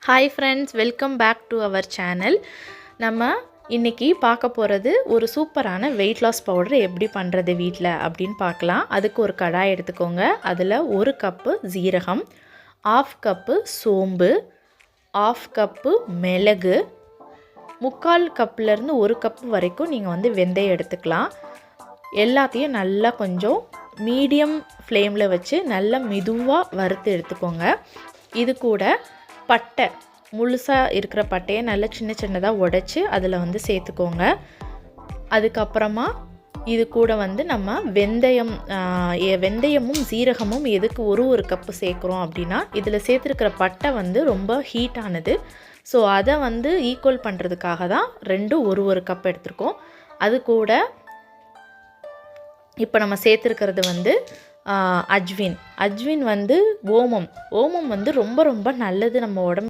Hi friends, welcome back to our channel. நம்ம இன்றைக்கி பார்க்க போகிறது ஒரு சூப்பரான வெயிட் லாஸ் பவுடர் எப்படி பண்ணுறது வீட்டில் அப்படின்னு பார்க்கலாம். அதுக்கு ஒரு கடாய் எடுத்துக்கோங்க. அதில் 1 கப்பு ஜீரகம், 1/2 கப்பு சோம்பு, 1/2 கப்பு மிளகு, 3/4 கப்புலேருந்து 1 கப்பு வரைக்கும் நீங்கள் வெந்தயம் எடுத்துக்கலாம். எல்லாத்தையும் நல்லா கொஞ்சம் மீடியம் ஃப்ளேமில் வச்சு நல்லா மெதுவாக வறுத்து எடுத்துக்கோங்க. இது கூட பட்டை, முழுசாக இருக்கிற பட்டையை நல்லா சின்ன சின்னதாக உடைச்சி அதில் சேர்த்துக்கோங்க. அதுக்கப்புறமா இது கூட நம்ம வெந்தயமும் ஜீரகமும் எதுக்கு ஒரு கப்பு சேர்க்குறோம் அப்படின்னா, இதில் சேர்த்துருக்கிற பட்டை ரொம்ப ஹீட்டானது. ஸோ அதை ஈக்குவல் பண்ணுறதுக்காக தான் ரெண்டும் ஒரு கப் எடுத்துருக்கோம். அது கூட இப்போ நம்ம சேர்த்துருக்கிறது அஜ்வின் ஓமம் ரொம்ப ரொம்ப நல்லது நம்ம உடம்பு.